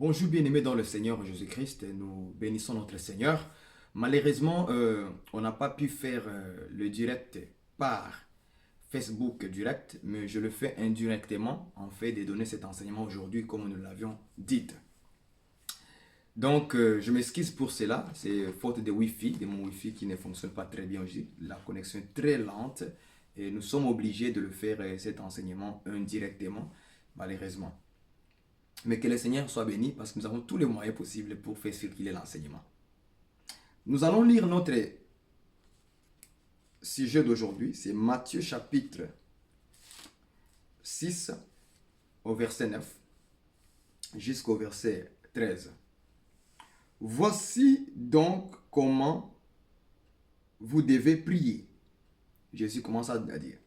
Bonjour bien-aimés dans le Seigneur Jésus-Christ, nous bénissons notre Seigneur. Malheureusement, on n'a pas pu faire le direct par Facebook direct, mais je le fais indirectement en fait de donner cet enseignement aujourd'hui comme nous l'avions dit. Donc, je m'excuse pour cela, c'est faute de Wi-Fi, de mon Wi-Fi qui ne fonctionne pas très bien aujourd'hui. La connexion est très lente et nous sommes obligés de le faire cet enseignement indirectement, malheureusement. Mais que le Seigneur soit béni parce que nous avons tous les moyens possibles pour faire circuler l'enseignement. Nous allons lire notre sujet d'aujourd'hui. C'est Matthieu chapitre 6 au verset 9 jusqu'au verset 13. Voici donc comment vous devez prier. Jésus commence à dire.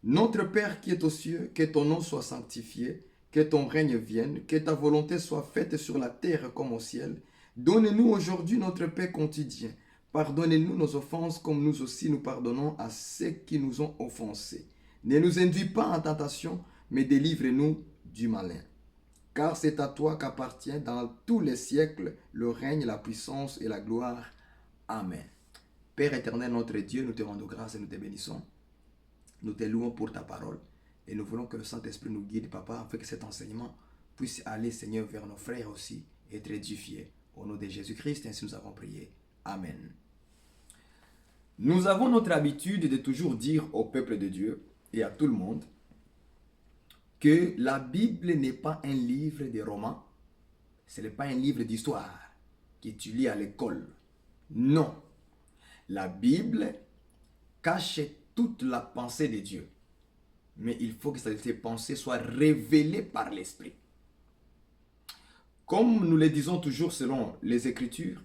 Notre Père qui est aux cieux, que ton nom soit sanctifié, que ton règne vienne, que ta volonté soit faite sur la terre comme au ciel. Donne-nous aujourd'hui notre pain quotidien. Pardonnez-nous nos offenses comme nous aussi nous pardonnons à ceux qui nous ont offensés. Ne nous induis pas en tentation, mais délivre-nous du malin. Car c'est à toi qu'appartient dans tous les siècles le règne, la puissance et la gloire. Amen. Père éternel, notre Dieu, nous te rendons grâce et nous te bénissons. Nous te louons pour ta parole. Et nous voulons que le Saint-Esprit nous guide, Papa, afin que cet enseignement puisse aller, Seigneur, vers nos frères aussi, et être édifié. Au nom de Jésus-Christ, ainsi nous avons prié. Amen. Nous avons notre habitude de toujours dire au peuple de Dieu et à tout le monde que la Bible n'est pas un livre de romans, ce n'est pas un livre d'histoire que tu lis à l'école. Non. La Bible cache toute la pensée de Dieu. Mais il faut que ces pensées soient révélées par l'Esprit. Comme nous le disons toujours selon les Écritures,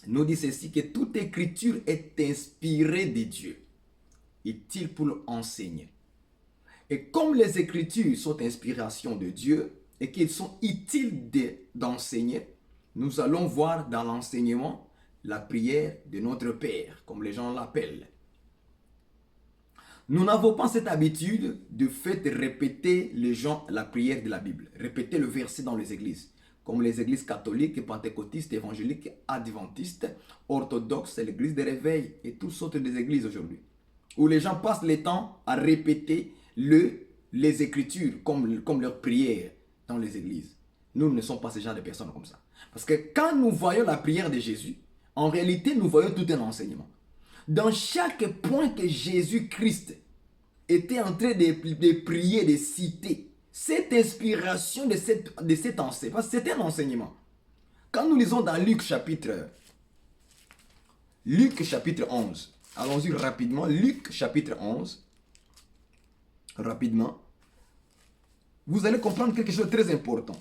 nous dit ceci que toute Écriture est inspirée de Dieu, utile pour enseigner. Et comme les Écritures sont inspiration de Dieu et qu'elles sont utiles d'enseigner, nous allons voir dans l'enseignement la prière de notre Père, comme les gens l'appellent. Nous n'avons pas cette habitude de fait répéter les gens la prière de la Bible, répéter le verset dans les églises, comme les églises catholiques, pentecôtistes, évangéliques, adventistes, orthodoxes, l'église des réveils et toutes sortes des églises aujourd'hui, où les gens passent le temps à répéter les Écritures comme leur prière dans les églises. Nous ne sommes pas ce genre de personnes comme ça. Parce que quand nous voyons la prière de Jésus, en réalité, nous voyons tout un enseignement. Dans chaque point que Jésus-Christ était en train de prier, de citer, cette inspiration de cet enseignement, c'est un enseignement. Quand nous lisons dans Luc chapitre 11, allons-y rapidement, Luc chapitre 11, rapidement, vous allez comprendre quelque chose de très important.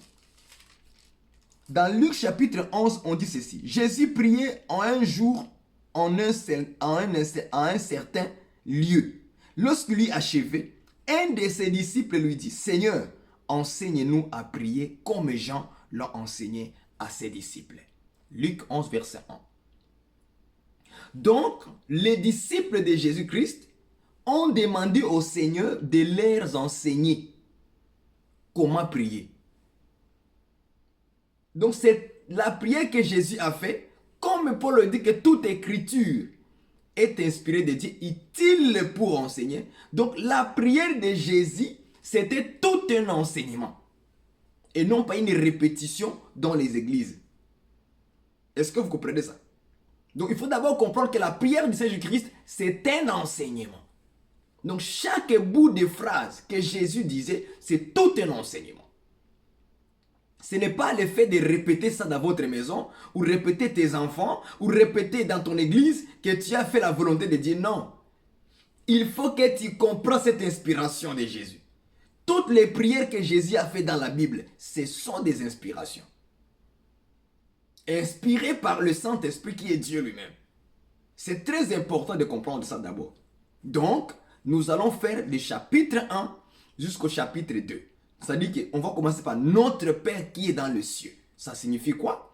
Dans Luc chapitre 11, on dit ceci, Jésus priait en un jour en un certain lieu. Lorsqu'il eut achevé, un de ses disciples lui dit, Seigneur, enseigne-nous à prier comme Jean l'a enseigné à ses disciples. Luc 11, verset 1. Donc, les disciples de Jésus-Christ ont demandé au Seigneur de leur enseigner comment prier. Donc, c'est la prière que Jésus a faite, comme Paul le dit que toute écriture est inspirée de Dieu, utile pour enseigner. Donc, la prière de Jésus, c'était tout un enseignement. Et non pas une répétition dans les églises. Est-ce que vous comprenez ça? Donc, il faut d'abord comprendre que la prière de Jésus-Christ, c'est un enseignement. Donc, chaque bout de phrase que Jésus disait, c'est tout un enseignement. Ce n'est pas le fait de répéter ça dans votre maison, ou répéter tes enfants, ou répéter dans ton église que tu as fait la volonté de Dieu. Non. Il faut que tu comprennes cette inspiration de Jésus. Toutes les prières que Jésus a faites dans la Bible, ce sont des inspirations. Inspirées par le Saint-Esprit qui est Dieu lui-même. C'est très important de comprendre ça d'abord. Donc, nous allons faire le chapitre 1 jusqu'au chapitre 2. C'est-à-dire qu'on va commencer par notre Père qui est dans le ciel. Ça signifie quoi?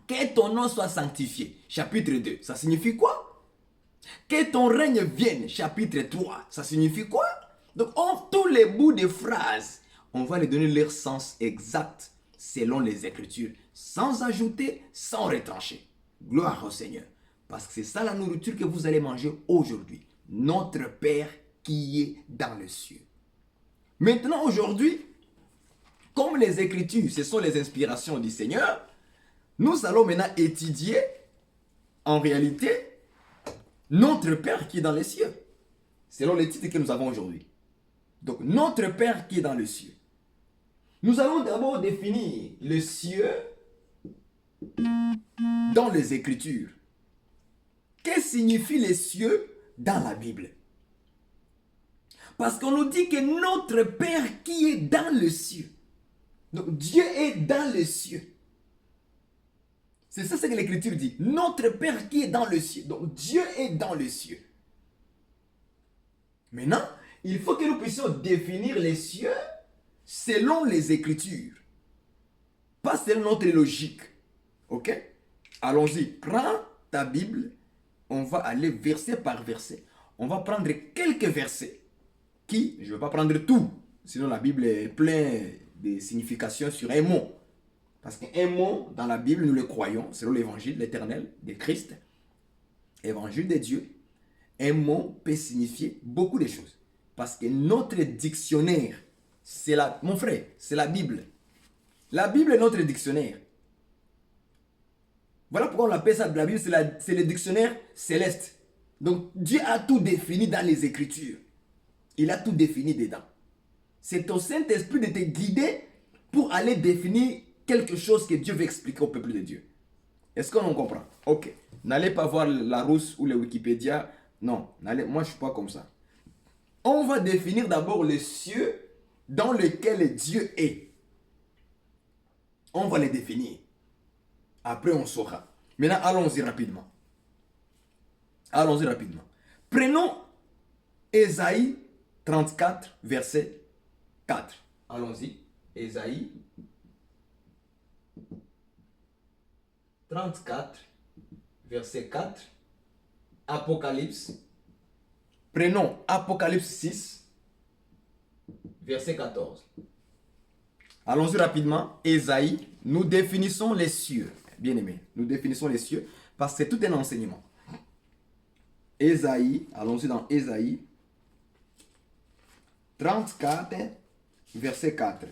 Que ton nom soit sanctifié. Chapitre 2. Ça signifie quoi? Que ton règne vienne. Chapitre 3. Ça signifie quoi? Donc, tous les bouts de phrases, on va les donner leur sens exact selon les Écritures, sans ajouter, sans retrancher. Gloire au Seigneur. Parce que c'est ça la nourriture que vous allez manger aujourd'hui. Notre Père qui est dans le ciel. Maintenant, aujourd'hui, comme les Écritures, ce sont les inspirations du Seigneur, nous allons maintenant étudier, en réalité, notre Père qui est dans les cieux. Selon les titres que nous avons aujourd'hui. Donc, notre Père qui est dans le ciel. Nous allons d'abord définir le ciel dans les Écritures. Qu'est-ce que signifie les cieux dans la Bible? Parce qu'on nous dit que notre Père qui est dans le ciel. Donc Dieu est dans les cieux. C'est ça ce que l'Écriture dit. Notre Père qui est dans le ciel. Donc Dieu est dans les cieux. Maintenant, il faut que nous puissions définir les cieux selon les Écritures. Pas selon notre logique. Ok? Allons-y. Prends ta Bible. On va aller verset par verset. On va prendre quelques versets qui, je ne vais pas prendre tout. Sinon la Bible est pleine de significations sur un mot. Parce qu'un mot, dans la Bible, nous le croyons, selon l'évangile, l'éternel de Christ, évangile de Dieu, un mot peut signifier beaucoup de choses. Parce que notre dictionnaire, mon frère, c'est la Bible. La Bible est notre dictionnaire. Voilà pourquoi on appelle ça la Bible, c'est le dictionnaire céleste. Donc Dieu a tout défini dans les Écritures. Il a tout défini dedans. C'est au Saint-Esprit de te guider pour aller définir quelque chose que Dieu veut expliquer au peuple de Dieu. Est-ce qu'on en comprend? Ok. N'allez pas voir la Rousse ou le Wikipédia. Non, moi je ne suis pas comme ça. On va définir d'abord les cieux dans lesquels Dieu est. On va les définir. Après, on saura. Maintenant, allons-y rapidement. Allons-y rapidement. Prenons Ésaïe 34, verset 4. Allons-y. Ésaïe 34, verset 4. Apocalypse. Prenons Apocalypse 6, verset 14. Allons-y rapidement. Ésaïe, nous définissons les cieux. Bien aimé, nous définissons les cieux parce que c'est tout un enseignement. Ésaïe, allons-y dans Ésaïe 34, verset 4.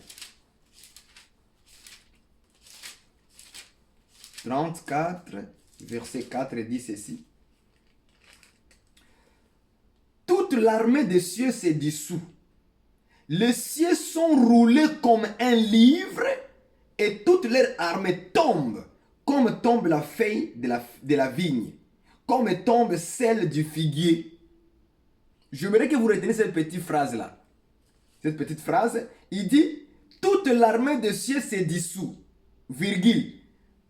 34, verset 4 dit ceci. Toute l'armée des cieux s'est dissoute. Les cieux sont roulés comme un livre et toute leur armée tombe, comme tombe la feuille de la vigne, comme tombe celle du figuier. J'aimerais que vous reteniez cette petite phrase-là. Cette petite phrase, il dit, toute l'armée des cieux s'est dissoute, virgule.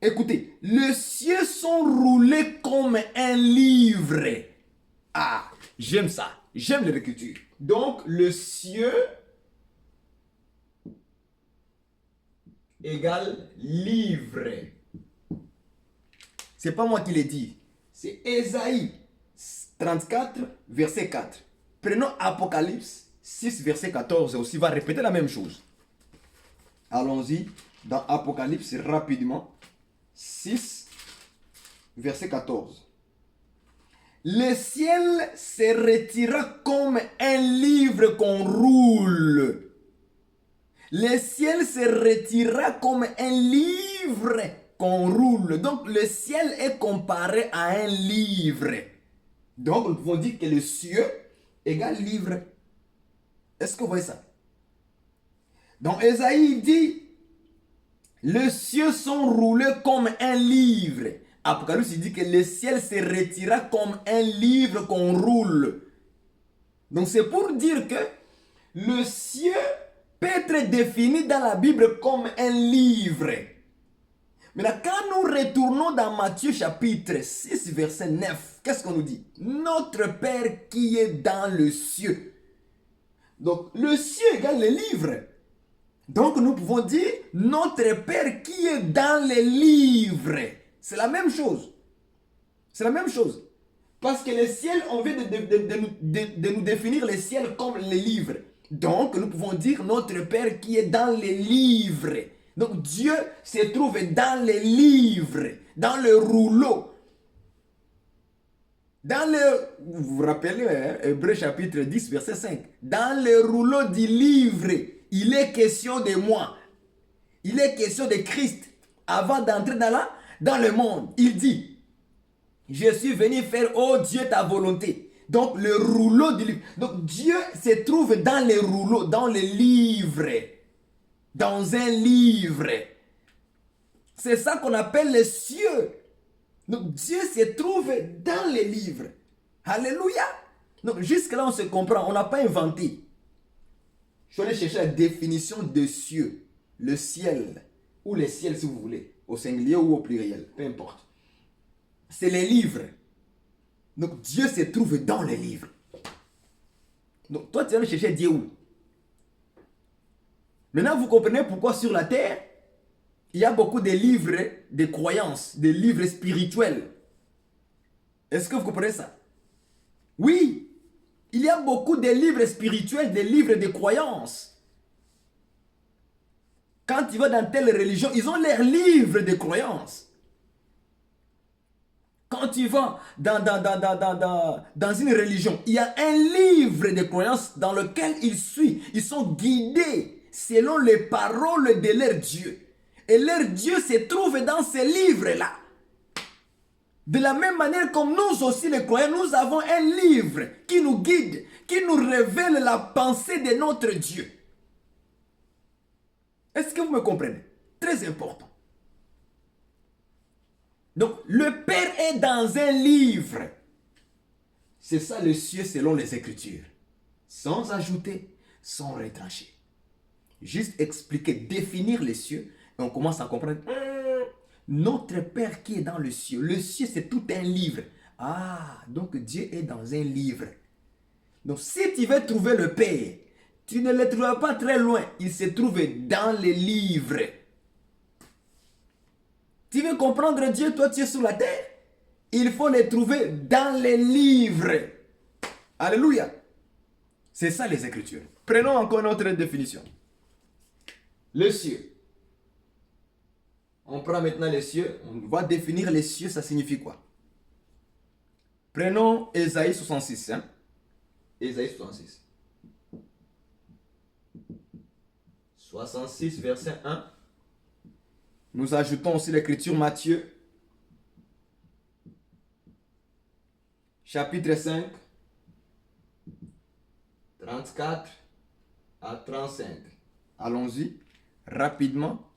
Écoutez, les cieux sont roulés comme un livre. Ah, j'aime ça. J'aime l'écriture. Donc, le cieux égale livre. C'est pas moi qui l'ai dit. C'est Ésaïe 34, verset 4. Prenons Apocalypse 6, verset 14 aussi. Va répéter la même chose. Allons-y dans Apocalypse rapidement. 6, verset 14. Le ciel se retira comme un livre qu'on roule. Le ciel se retira comme un livre qu'on roule. Donc le ciel est comparé à un livre. Donc nous pouvons dire que le ciel égale livre. Est-ce que vous voyez ça? Donc Ésaïe dit, les cieux sont roulés comme un livre. Apocalypse dit que le ciel se retira comme un livre qu'on roule. Donc c'est pour dire que le ciel peut être défini dans la Bible comme un livre. Maintenant, quand nous retournons dans Matthieu chapitre 6, verset 9, qu'est-ce qu'on nous dit? Notre Père qui est dans le ciel. Donc, le ciel égale le livre. Donc, nous pouvons dire notre Père qui est dans les livres. C'est la même chose. C'est la même chose. Parce que le ciel, on vient de nous définir le ciel comme les livres. Donc, nous pouvons dire notre Père qui est dans les livres. Donc Dieu se trouve dans les livres, dans le rouleau. Vous vous rappelez, hein, Hébreux chapitre 10, verset 5. Dans le rouleau du livre, il est question de moi. Il est question de Christ. Avant d'entrer dans le monde, il dit, je suis venu faire, oh Dieu, ta volonté. Donc le rouleau du livre. Donc Dieu se trouve dans les rouleaux, dans les livres. Dans un livre. C'est ça qu'on appelle les cieux. Donc Dieu se trouve dans les livres. Alléluia. Donc jusque-là on se comprend, on n'a pas inventé. Je suis allé chercher la définition de cieux. Le ciel, ou les ciels si vous voulez, au singulier ou au pluriel, peu importe. C'est les livres. Donc Dieu se trouve dans les livres. Donc toi tu vas chercher Dieu où? Maintenant vous comprenez pourquoi sur la terre, il y a beaucoup de livres de croyances, des livres spirituels. Est-ce que vous comprenez ça? Oui, il y a beaucoup de livres spirituels, des livres de croyances. Quand tu vas dans telle religion, ils ont leurs livres de croyances. Quand tu vas dans une religion, il y a un livre de croyances dans lequel ils suivent. Ils sont guidés selon les paroles de leur Dieu. Et leur Dieu se trouve dans ces livres-là. De la même manière comme nous aussi les croyants, nous avons un livre qui nous guide, qui nous révèle la pensée de notre Dieu. Est-ce que vous me comprenez? Très important. Donc, le Père est dans un livre. C'est ça le ciel selon les Écritures. Sans ajouter, sans retrancher. Juste expliquer, définir les cieux, et on commence à comprendre. Notre Père qui est dans le ciel c'est tout un livre. Ah, donc Dieu est dans un livre. Donc, si tu veux trouver le Père, tu ne le trouveras pas très loin. Il se trouve dans les livres. Tu veux comprendre Dieu, toi tu es sur la terre. Il faut le trouver dans les livres. Alléluia. C'est ça les Écritures. Prenons encore notre définition. Le ciel. On prend maintenant les cieux. On va définir les cieux, ça signifie quoi? Prenons Ésaïe 66. Hein? Ésaïe 66. 66, verset 1. Nous ajoutons aussi l'écriture Matthieu, chapitre 5, 34 à 35. Allons-y, rapidement.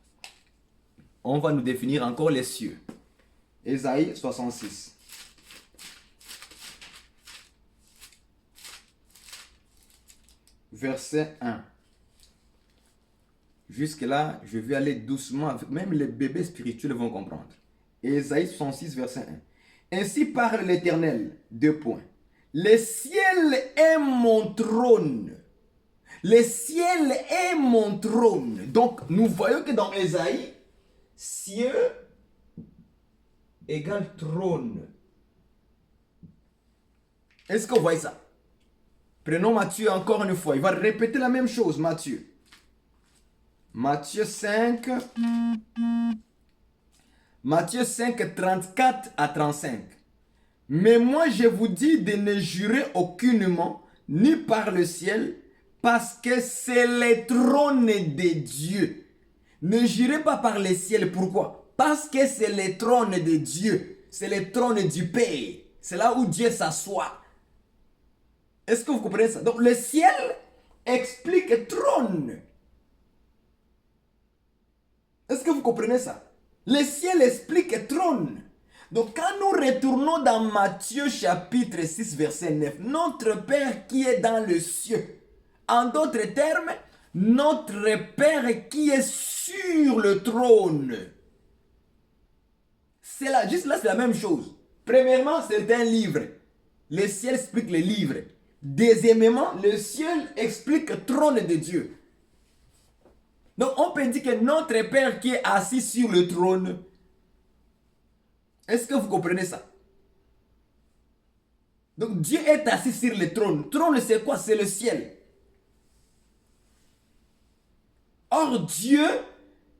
On va nous définir encore les cieux. Ésaïe 66. Verset 1. Jusque-là, je vais aller doucement. Même les bébés spirituels vont comprendre. Ésaïe 66, verset 1. Ainsi parle l'Éternel. 2 points. Le ciel est mon trône. Le ciel est mon trône. Donc, nous voyons que dans Ésaïe, cieux égale trône. Est-ce que vous voyez ça? Prenons Matthieu encore une fois. Il va répéter la même chose, Matthieu. Matthieu 5, 34 à 35. Mais moi je vous dis de ne jurer aucunement, ni par le ciel, parce que c'est le trône de Dieu. Ne jurez pas par le ciel. Pourquoi? Parce que c'est le trône de Dieu. C'est le trône du Père. C'est là où Dieu s'assoit. Est-ce que vous comprenez ça? Donc le ciel explique trône. Est-ce que vous comprenez ça? Le ciel explique trône. Donc quand nous retournons dans Matthieu chapitre 6 verset 9, notre Père qui est dans le ciel. En d'autres termes, notre Père qui est sur le trône. C'est là, juste là c'est la même chose. Premièrement, c'est un livre. Le ciel explique le livre. Deuxièmement, le ciel explique le trône de Dieu. Donc on peut dire que notre Père qui est assis sur le trône, est-ce que vous comprenez ça? Donc Dieu est assis sur le trône. Trône c'est quoi? C'est le ciel. Or Dieu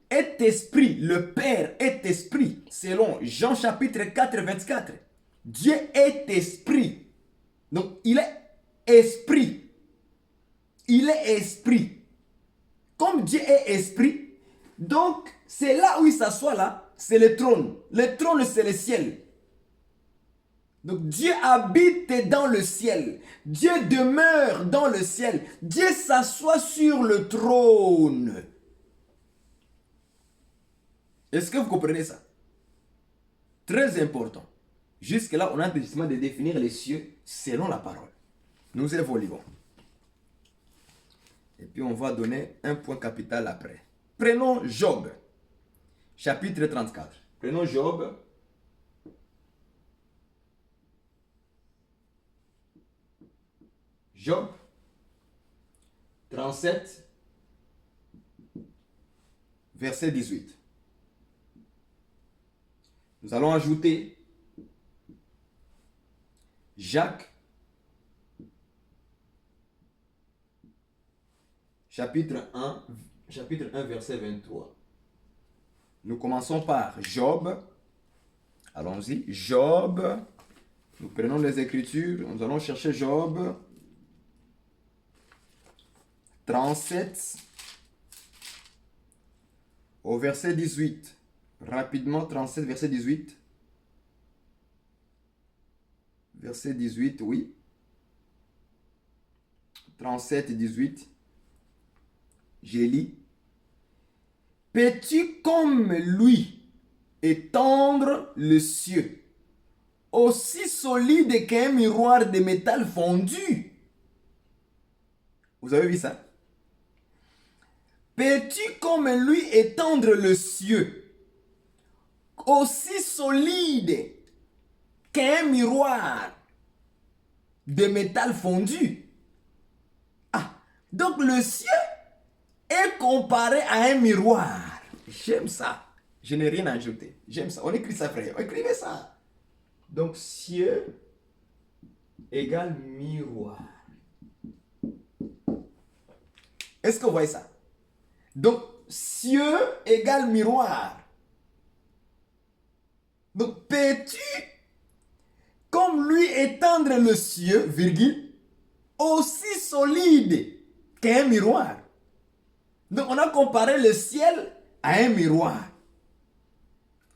est est esprit, le Père est esprit, selon Jean chapitre 4, 24. Dieu est esprit. Donc, il est esprit. Il est esprit. Comme Dieu est esprit, donc c'est là où il s'assoit là, c'est le trône. Le trône, c'est le ciel. Donc Dieu habite dans le ciel. Dieu demeure dans le ciel. Dieu s'assoit sur le trône. Est-ce que vous comprenez ça? Très important. Jusque-là, on a besoin de définir les cieux selon la parole. Nous évoluons. Et puis on va donner un point capital après. Prenons Job, chapitre 34. Prenons Job. Job 37, verset 18. Nous allons ajouter Jacques, chapitre 1, verset 23. Nous commençons par Job. Allons-y. Job. Nous prenons les Écritures. Nous allons chercher Job 37 au verset 18. Rapidement, 37, verset 18. Verset 18, oui. 37 et 18. Je lis. Peux-tu comme lui étendre le ciel, aussi solide qu'un miroir de métal fondu? Vous avez vu ça? Peux-tu comme lui étendre le ciel, aussi solide qu'un miroir de métal fondu? Ah, donc le ciel est comparé à un miroir. J'aime ça. Je n'ai rien à ajouter. J'aime ça. On écrit ça, frère. On écrivait ça. Donc, ciel égale miroir. Est-ce que vous voyez ça? Donc, ciel égale miroir. Donc, peux-tu, comme lui, étendre le ciel, virgule, aussi solide qu'un miroir? Donc, on a comparé le ciel à un miroir.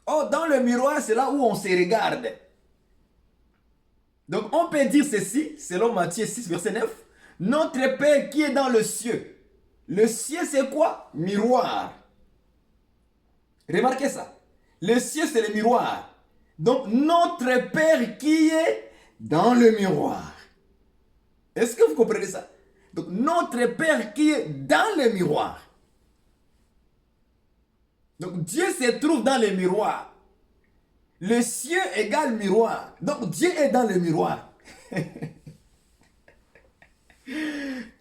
Oh, dans le miroir, c'est là où on se regarde. Donc, on peut dire ceci, selon Matthieu 6, verset 9. Notre Père qui est dans le ciel. Le ciel, c'est quoi? Miroir. Remarquez ça. Le ciel, c'est le miroir. Donc, notre Père qui est dans le miroir. Est-ce que vous comprenez ça? Donc, notre Père qui est dans le miroir. Donc, Dieu se trouve dans le miroir. Le ciel égale miroir. Donc, Dieu est dans le miroir.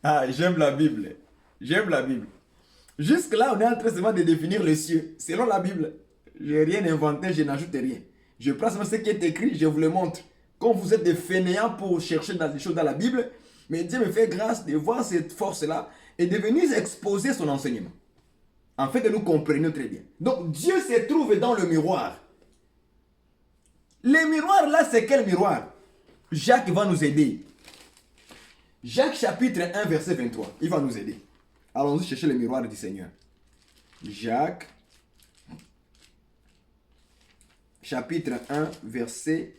Ah, j'aime la Bible. J'aime la Bible. Jusque-là, on est en train seulement de définir le ciel. Selon la Bible, je n'ai rien inventé, je n'ajoute rien. Je prends seulement ce qui est écrit, je vous le montre. Quand vous êtes des fainéants pour chercher dans des choses dans la Bible, mais Dieu me fait grâce de voir cette force-là et de venir exposer son enseignement. En fait, que nous comprenions très bien. Donc, Dieu se trouve dans le miroir. Le miroir là, c'est quel miroir? Jacques va nous aider. Jacques chapitre 1, verset 23. Il va nous aider. Allons-y chercher le miroir du Seigneur. Jacques chapitre 1, verset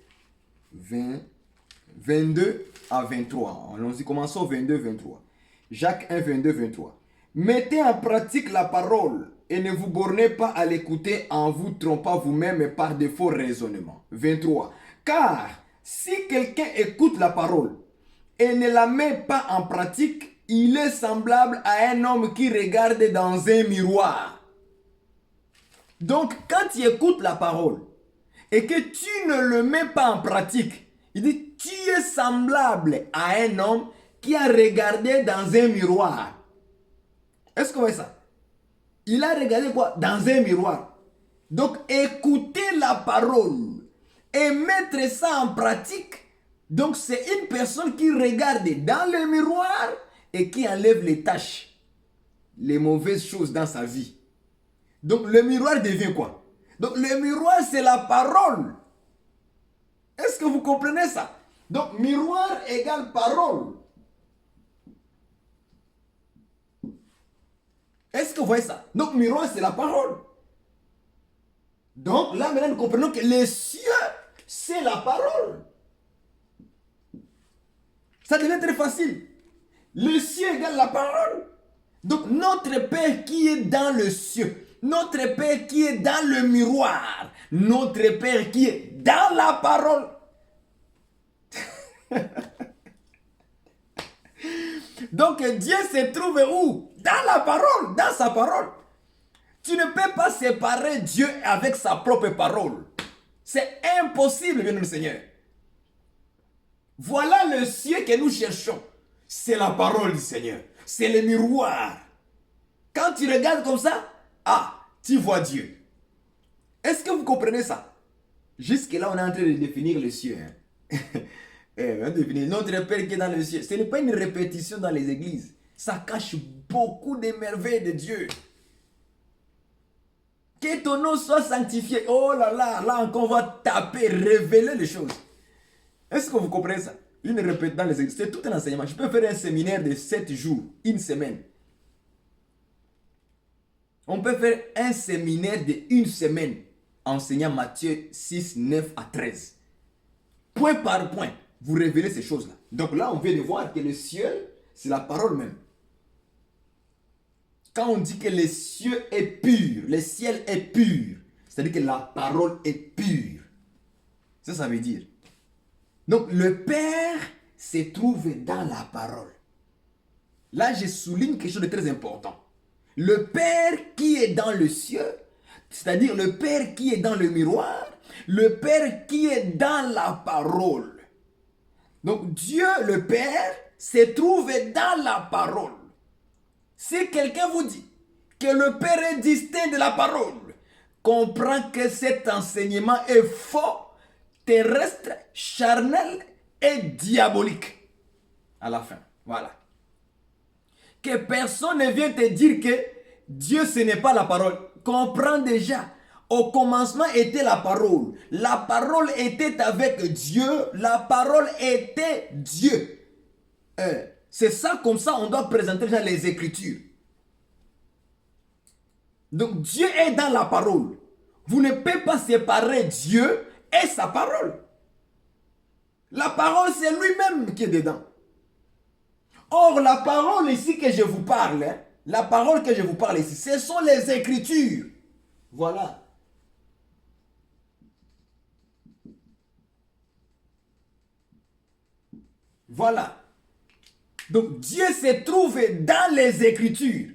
22 à 23. Allons-y, commençons 22, 23. Jacques 1, 22, 23. Mettez en pratique la parole et ne vous bornez pas à l'écouter en vous trompant vous-même par de faux raisonnements. 23. Car si quelqu'un écoute la parole et ne la met pas en pratique, il est semblable à un homme qui regarde dans un miroir. Donc, quand tu écoutes la parole et que tu ne le mets pas en pratique, il dit, tu es semblable à un homme qui a regardé dans un miroir. Est-ce que vous voyez ça? Il a regardé quoi? Dans un miroir. Donc, écouter la parole et mettre ça en pratique, donc c'est une personne qui regarde dans le miroir et qui enlève les tâches, les mauvaises choses dans sa vie. Donc le miroir devient quoi? Donc le miroir, c'est la parole. Est-ce que vous comprenez ça? Donc miroir égale parole. Est-ce que vous voyez ça? Donc miroir, c'est la parole. Donc là, maintenant, nous comprenons que les cieux, c'est la parole. Ça devient très facile. Le ciel égale la parole. Donc notre Père qui est dans le ciel, notre Père qui est dans le miroir, notre Père qui est dans la parole. Donc Dieu se trouve où? Dans la parole, dans sa parole. Tu ne peux pas séparer Dieu avec sa propre parole. C'est impossible, bien le Seigneur. Voilà le ciel que nous cherchons. C'est la parole du Seigneur. C'est le miroir. Quand tu regardes comme ça, tu vois Dieu. Est-ce que vous comprenez ça? Jusque-là, on est en train de définir le ciel. Notre Père qui est dans le ciel. Ce n'est pas une répétition dans les églises. Ça cache beaucoup de merveilles de Dieu. Que ton nom soit sanctifié. Oh là là, là encore on va taper, révéler les choses. Est-ce que vous comprenez ça? Une répétition dans les églises. C'est tout un enseignement. Je peux faire un séminaire de 7 jours, une semaine. On peut faire un séminaire de une semaine enseignant Matthieu 6, 9 à 13. Point par point, vous révélez ces choses-là. Donc là, on vient de voir que le ciel, c'est la parole même. Quand on dit que le ciel est pur, le ciel est pur, c'est-à-dire que la parole est pure. Ça veut dire. Donc le Père se trouve dans la parole. Là, je souligne quelque chose de très important. Le Père qui est dans le ciel, c'est-à-dire le Père qui est dans le miroir, le Père qui est dans la parole. Donc Dieu, le Père, se trouve dans la parole. Si quelqu'un vous dit que le Père est distinct de la parole, comprend que cet enseignement est faux, terrestre, charnel et diabolique. À la fin, voilà. Que personne ne vienne te dire que Dieu ce n'est pas la parole. Comprends déjà. Au commencement était la parole. La parole était avec Dieu. La parole était Dieu. C'est ça, comme ça, on doit présenter dans les Écritures. Donc Dieu est dans la parole. Vous ne pouvez pas séparer Dieu et sa parole. La parole, c'est lui-même qui est dedans. Or, la parole ici que je vous parle, la parole que je vous parle ici, ce sont les Écritures. Voilà. Voilà. Donc, Dieu se trouve dans les Écritures.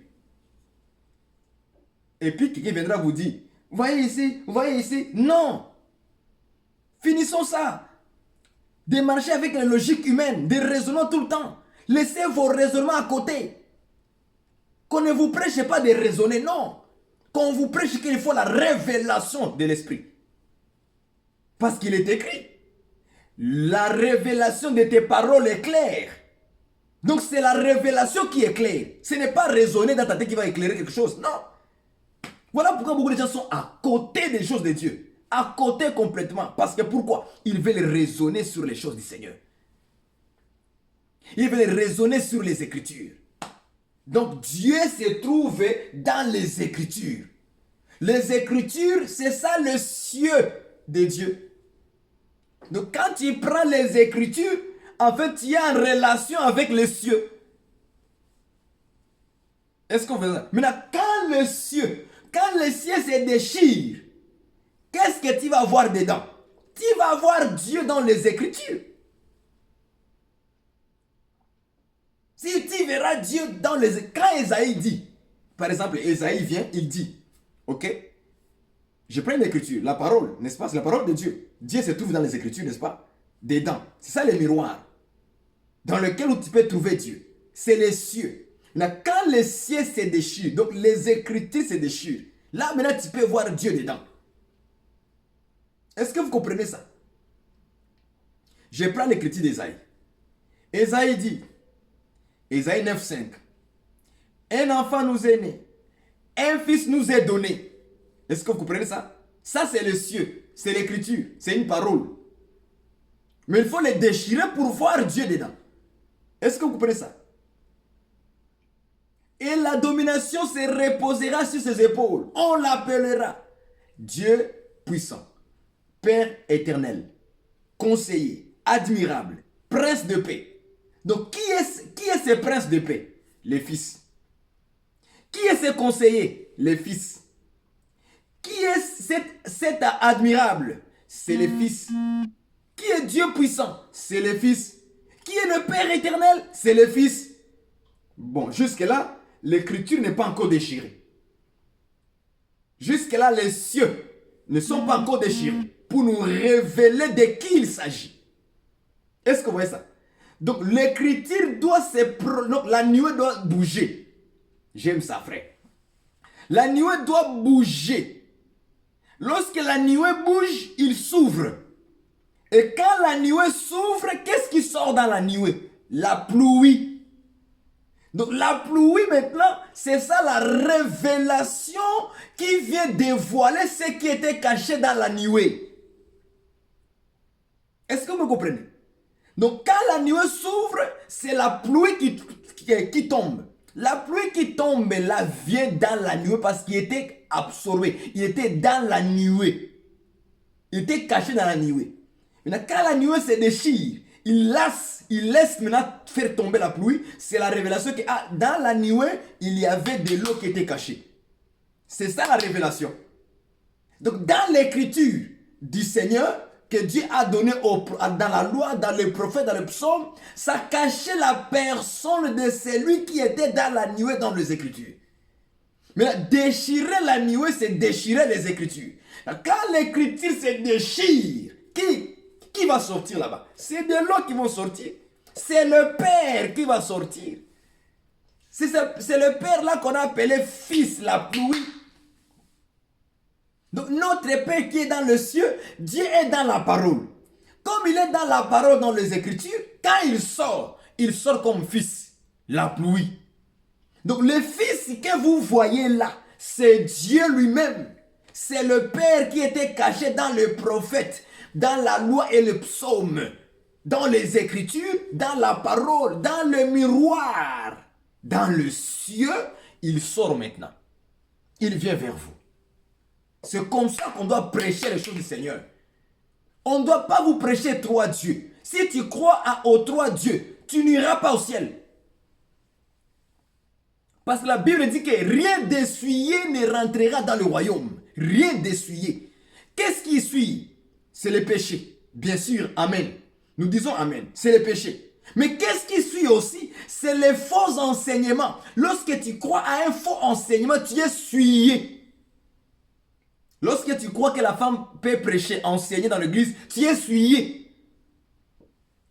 Et puis, quelqu'un viendra vous dire, vous voyez ici. Non. Finissons ça. De marcher avec la logique humaine, de raisonner tout le temps. Laissez vos raisonnements à côté. Qu'on ne vous prêche pas de raisonner, non. Qu'on vous prêche qu'il faut la révélation de l'esprit. Parce qu'il est écrit. La révélation de tes paroles est claire. Donc c'est la révélation qui est claire. Ce n'est pas raisonner dans ta tête qui va éclairer quelque chose, non. Voilà pourquoi beaucoup de gens sont à côté des choses de Dieu. À côté complètement. Parce que pourquoi? Ils veulent raisonner sur les choses du Seigneur. Ils veulent raisonner sur les Écritures. Donc Dieu se trouve dans les Écritures. Les Écritures, c'est ça le ciel de Dieu. Donc quand tu prends les Écritures, en fait, tu es en relation avec les cieux. Est-ce qu'on fait ça? Maintenant, quand le ciel se déchire, qu'est-ce que tu vas voir dedans? Tu vas voir Dieu dans les Écritures. Si tu verras Dieu dans les... Quand Esaïe dit, par exemple, Esaïe vient, il dit, ok, je prends l'écriture, la parole, n'est-ce pas? C'est la parole de Dieu. Dieu se trouve dans les Écritures, n'est-ce pas? Dedans. C'est ça le miroir dans lequel tu peux trouver Dieu. C'est les cieux. Là, quand les cieux se déchirent, donc les Écritures se déchirent, là maintenant tu peux voir Dieu dedans. Est-ce que vous comprenez ça? Je prends l'écriture d'Esaïe. Esaïe dit, Esaïe 9, 5. Un enfant nous est né, un fils nous est donné, Est-ce que vous comprenez ça? Ça, c'est le cieux, c'est l'écriture, c'est une parole. Mais il faut les déchirer pour voir Dieu dedans. Est-ce que vous comprenez ça? Et la domination se reposera sur ses épaules. On l'appellera Dieu puissant, Père éternel, conseiller, admirable, prince de paix. Donc qui est ce prince de paix? Les fils. Qui est ce conseiller? Les fils. Qui est cet admirable? C'est les fils. Qui est Dieu puissant? C'est les fils. Qui est le Père éternel? C'est les fils. Bon, jusque-là, l'écriture n'est pas encore déchirée. Jusque-là, les cieux ne sont pas encore déchirés pour nous révéler de qui il s'agit. Est-ce que vous voyez ça? Donc, l'écriture doit donc, la nuée doit bouger. J'aime ça, frère. La nuée doit bouger. Lorsque la nuée bouge, il s'ouvre. Et quand la nuée s'ouvre, qu'est-ce qui sort dans la nuée? La pluie. Donc la pluie maintenant, c'est ça la révélation qui vient dévoiler ce qui était caché dans la nuée. Est-ce que vous me comprenez? Donc quand la nuée s'ouvre, c'est la pluie qui tombe. La pluie qui tombe là vient dans la nuée parce qu'il était absorbé. Il était dans la nuée. Il était caché dans la nuée. Maintenant, quand la nuée se déchire, il laisse maintenant faire tomber la pluie. C'est la révélation que dans la nuée, il y avait de l'eau qui était cachée. C'est ça la révélation. Donc, dans l'écriture du Seigneur, que Dieu a donné dans la loi, dans les prophètes, dans le psaume, ça cachait la personne de celui qui était dans la nuée dans les Écritures. Mais déchirer la nuée, c'est déchirer les Écritures. Quand l'Écriture se déchire, qui va sortir là-bas? C'est de l'eau qui va sortir. C'est le Père qui va sortir. C'est le Père là qu'on a appelé Fils, la pluie. Donc notre Père qui est dans le ciel, Dieu est dans la parole. Comme il est dans la parole, dans les Écritures, quand il sort comme Fils, la pluie. Donc le Fils que vous voyez là, c'est Dieu lui-même. C'est le Père qui était caché dans le prophète, dans la loi et le psaume, dans les Écritures, dans la parole, dans le miroir. Dans le ciel, il sort maintenant. Il vient vers vous. C'est comme ça qu'on doit prêcher les choses du Seigneur. On ne doit pas vous prêcher trois dieux. Si tu crois aux trois dieux, tu n'iras pas au ciel. Parce que la Bible dit que rien d'essuyé ne rentrera dans le royaume. Rien d'essuyé. Qu'est-ce qui essuie? C'est le péché. Bien sûr, amen. Nous disons amen. C'est le péché. Mais qu'est-ce qui suit aussi? C'est les faux enseignements. Lorsque tu crois à un faux enseignement, tu es souillé. Lorsque tu crois que la femme peut prêcher, enseigner dans l'église, tu es souillé.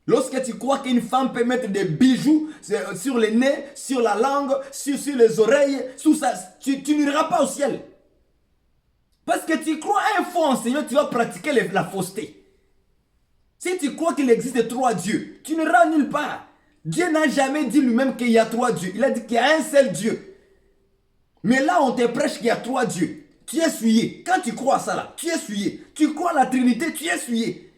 Lorsque tu crois qu'une femme peut mettre des bijoux sur les nez, sur la langue, sur les oreilles, sous ça, tu n'iras pas au ciel. Parce que tu crois à un faux enseignement, tu vas pratiquer la fausseté. Si tu crois qu'il existe trois dieux, tu n'iras nulle part. Dieu n'a jamais dit lui-même qu'il y a trois dieux. Il a dit qu'il y a un seul Dieu. Mais là, on te prêche qu'il y a trois dieux. Tu es souillé. Quand tu crois à ça là, tu es souillé. Tu crois à la Trinité, tu es souillé.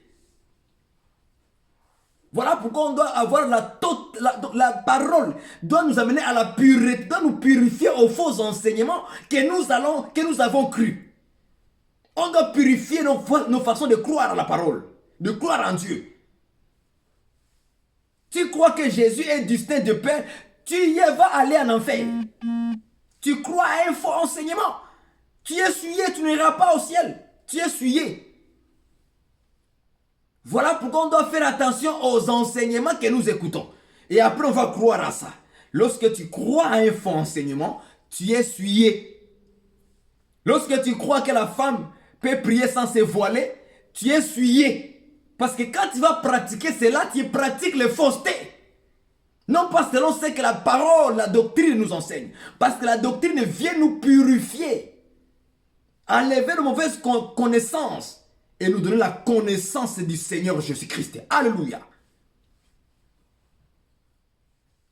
Voilà pourquoi on doit avoir la parole doit nous amener à la pureté, doit nous purifier aux faux enseignements que nous avons cru. On doit purifier nos façons de croire à la parole, de croire en Dieu. Tu crois que Jésus est distinct de Père, tu y vas aller en enfer. Tu crois à un faux enseignement. Tu es souillé, tu n'iras pas au ciel. Tu es souillé. Voilà pourquoi on doit faire attention aux enseignements que nous écoutons. Et après, on va croire à ça. Lorsque tu crois à un faux enseignement, tu es souillé. Lorsque tu crois que la femme peut prier sans se voiler, tu es souillé. Parce que quand tu vas pratiquer cela, tu pratiques les faussetés. Non pas selon ce que la parole, la doctrine nous enseigne. Parce que la doctrine vient nous purifier. Enlever de mauvaises connaissances et nous donner la connaissance du Seigneur Jésus-Christ. Alléluia.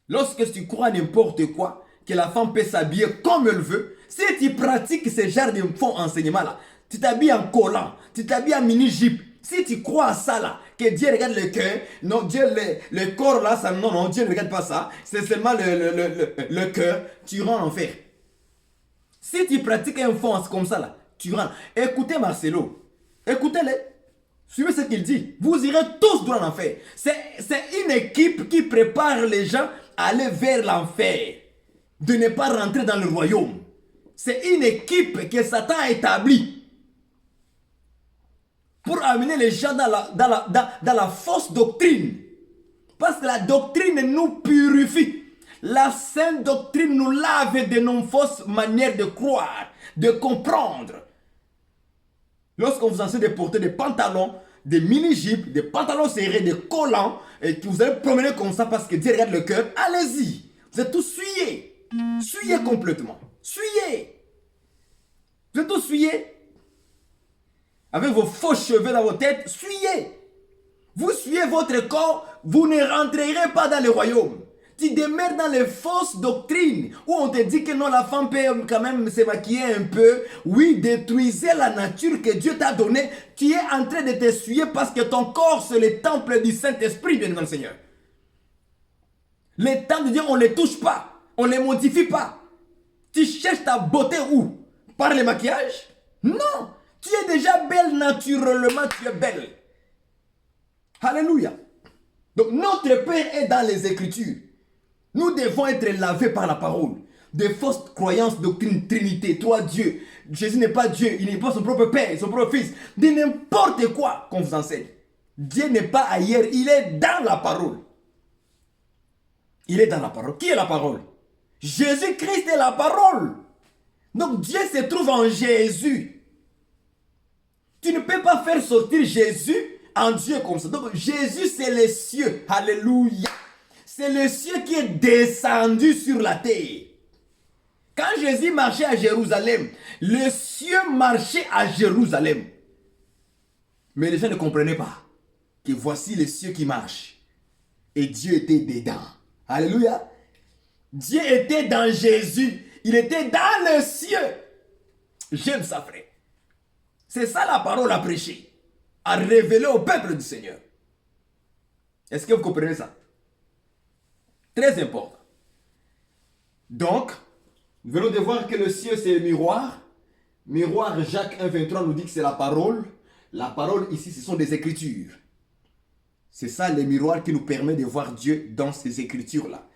Lorsque tu crois n'importe quoi, que la femme peut s'habiller comme elle veut, Si tu pratiques ce genre de faux enseignement-là, tu t'habilles en collant, tu t'habilles en mini-jupe, si tu crois à ça là, que Dieu regarde le cœur, non, Dieu, le corps là, ça, non, Dieu ne regarde pas ça, c'est seulement le cœur, tu rentres en enfer. Si tu pratiques un fond comme ça là, tu rentres. Écoutez Marcelo, écoutez-le, suivez ce qu'il dit, vous irez tous dans l'enfer. C'est une équipe qui prépare les gens à aller vers l'enfer, de ne pas rentrer dans le royaume. C'est une équipe que Satan a établie pour amener les gens dans la fausse doctrine. Parce que la doctrine nous purifie. La sainte doctrine nous lave de nos fausses manières de croire, de comprendre. Lorsqu'on vous enseigne de porter des pantalons, des mini-jupes, des pantalons serrés, des collants, et que vous allez promener comme ça parce que Dieu regarde le cœur, allez-y. Vous êtes tous souillés. Souillés complètement. Souillés. Vous êtes tous souillés. Avec vos faux cheveux dans vos têtes, suyez. Vous suyez votre corps, vous ne rentrerez pas dans le royaume. Tu demeures dans les fausses doctrines où on te dit que non, la femme peut quand même se maquiller un peu. Oui, détruisez la nature que Dieu t'a donnée. Tu es en train de te souiller parce que ton corps, c'est le temple du Saint-Esprit, bien devant le Seigneur. Les temples de Dieu, on ne les touche pas. On ne les modifie pas. Tu cherches ta beauté où? Par le maquillage? Non. Tu es déjà belle naturellement, tu es belle. Alléluia. Donc notre Père est dans les Écritures. Nous devons être lavés par la parole. Des fausses croyances, doctrine, Trinité, toi Dieu. Jésus n'est pas Dieu, il n'est pas son propre Père, son propre Fils. De n'importe quoi qu'on vous enseigne. Dieu n'est pas ailleurs, il est dans la parole. Il est dans la parole. Qui est la parole? Jésus-Christ est la parole. Donc Dieu se trouve en Jésus. Tu ne peux pas faire sortir Jésus en Dieu comme ça. Donc Jésus c'est les cieux. Alléluia. C'est le ciel qui est descendu sur la terre. Quand Jésus marchait à Jérusalem, le ciel marchait à Jérusalem. Mais les gens ne comprenaient pas que voici le ciel qui marche. Et Dieu était dedans. Alléluia. Dieu était dans Jésus. Il était dans le ciel. J'aime ça, frère. C'est ça la parole à prêcher, à révéler au peuple du Seigneur. Est-ce que vous comprenez ça? Très important. Donc, nous venons de voir que le ciel c'est le miroir. Miroir, Jacques 1,23 nous dit que c'est la parole. La parole ici, ce sont des écritures. C'est ça le miroir qui nous permet de voir Dieu dans ces écritures-là.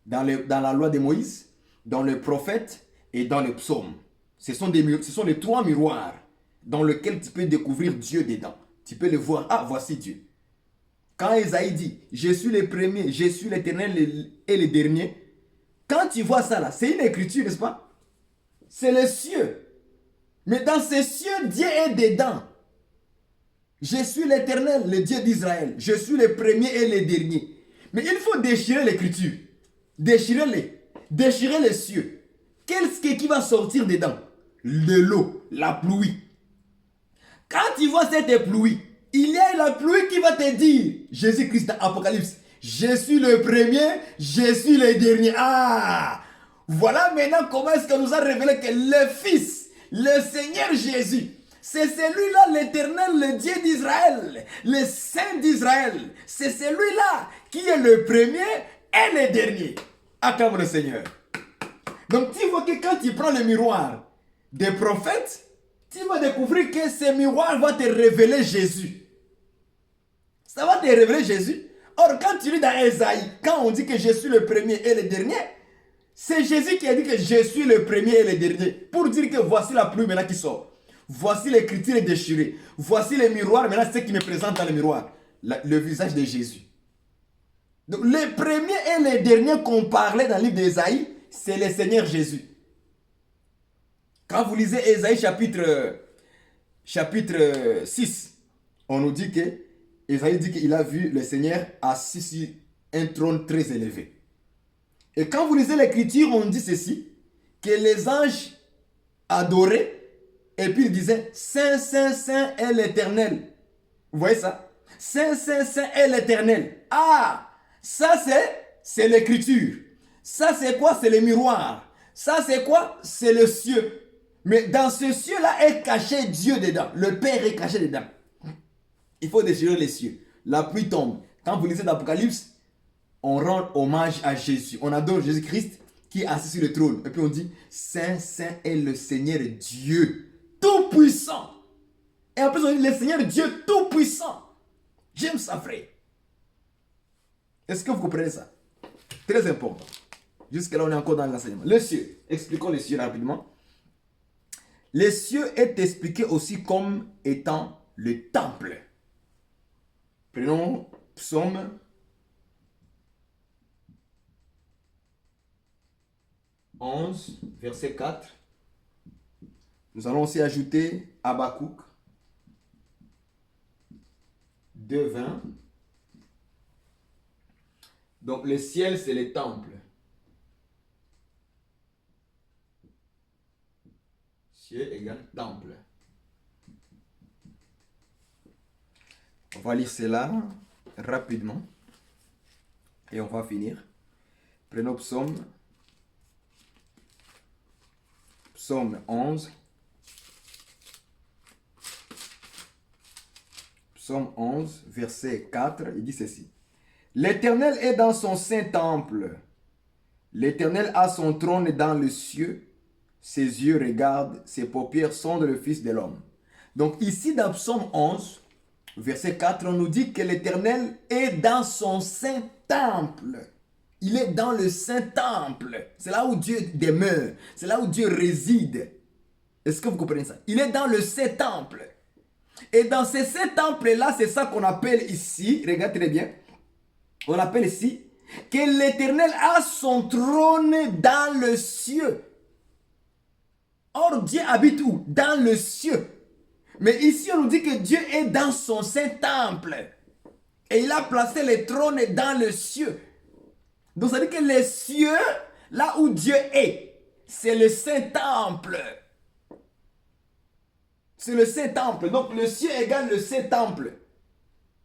Dans la loi de Moïse, dans le prophète et dans les psaumes. Ce sont les trois miroirs dans lesquels tu peux découvrir Dieu dedans. Tu peux le voir. Ah, voici Dieu. Quand Esaïe dit, je suis le premier, je suis l'éternel et le dernier. Quand tu vois ça là, c'est une écriture, n'est-ce pas? C'est les cieux. Mais dans ces cieux, Dieu est dedans. Je suis l'éternel, le Dieu d'Israël. Je suis le premier et le dernier. Mais il faut déchirer l'écriture. Déchirer les cieux. Qu'est-ce qui va sortir dedans? De l'eau, la pluie. Quand tu vois cette pluie, il y a la pluie qui va te dire, Jésus-Christ dans Apocalypse, je suis le premier, je suis le dernier. Ah! Voilà maintenant comment est-ce que nous a révélé que le Fils, le Seigneur Jésus, c'est celui-là l'éternel, le Dieu d'Israël, le Saint d'Israël. C'est celui-là qui est le premier et le dernier. Acclame le Seigneur. Donc tu vois que quand tu prends le miroir des prophètes, tu vas découvrir que ce miroir va te révéler Jésus. Ça va te révéler Jésus. Or, quand tu lis dans Esaïe, quand on dit que je suis le premier et le dernier, c'est Jésus qui a dit que je suis le premier et le dernier. Pour dire que voici la pluie maintenant qui sort. Voici l'écriture déchirée. Voici le miroir, maintenant c'est ce qui me présente dans le miroir. Le visage de Jésus. Donc, les premiers et les derniers qu'on parlait dans le livre d'Esaïe, c'est le Seigneur Jésus. Quand vous lisez Esaïe chapitre 6, on nous dit que Esaïe dit qu'il a vu le Seigneur assis sur un trône très élevé. Et quand vous lisez l'écriture, on dit ceci, que les anges adoraient, et puis ils disaient, Saint, Saint, Saint est l'Éternel. Vous voyez ça? Saint, Saint, Saint est l'Éternel. Ah, ça c'est l'écriture. Ça c'est quoi? C'est le miroir. Ça, c'est quoi? C'est le cieux. Mais dans ce cieux-là est caché Dieu dedans. Le Père est caché dedans. Il faut déchirer les cieux. La pluie tombe. Quand vous lisez l'Apocalypse, on rend hommage à Jésus. On adore Jésus-Christ qui est assis sur le trône. Et puis on dit, Saint, Saint est le Seigneur Dieu, tout-puissant. Et en plus on dit, le Seigneur Dieu tout-puissant. J'aime ça, frère. Est-ce que vous comprenez ça? Très important. Jusque-là, on est encore dans l'enseignement. Le cieux. Expliquons les cieux rapidement. Les cieux est expliqué aussi comme étant le temple. Prenons Psaume 11, verset 4. Nous allons aussi ajouter Habakkuk 2, 20. Donc le ciel, c'est le temple. Ciel égale temple. On va lire cela rapidement. Et on va finir. Prenons Psaume 11. Psaume 11, verset 4. Il dit ceci. L'Éternel est dans son saint temple. L'Éternel a son trône dans le cieux. Ses yeux regardent, ses paupières sondent le Fils de l'homme. Donc ici dans Psaume 11, verset 4, on nous dit que l'Éternel est dans son saint temple. Il est dans le saint temple. C'est là où Dieu demeure. C'est là où Dieu réside. Est-ce que vous comprenez ça? Il est dans le saint temple. Et dans ce saint temple-là, c'est ça qu'on appelle ici, regardez très bien, on appelle ici que l'Éternel a son trône dans le cieux. Or, Dieu habite où? Dans le cieux. Mais ici, on nous dit que Dieu est dans son saint temple. Et il a placé le trône dans le cieux. Donc, ça veut dire que les cieux, là où Dieu est, c'est le saint temple. C'est le saint temple. Donc, le cieux égale le saint temple.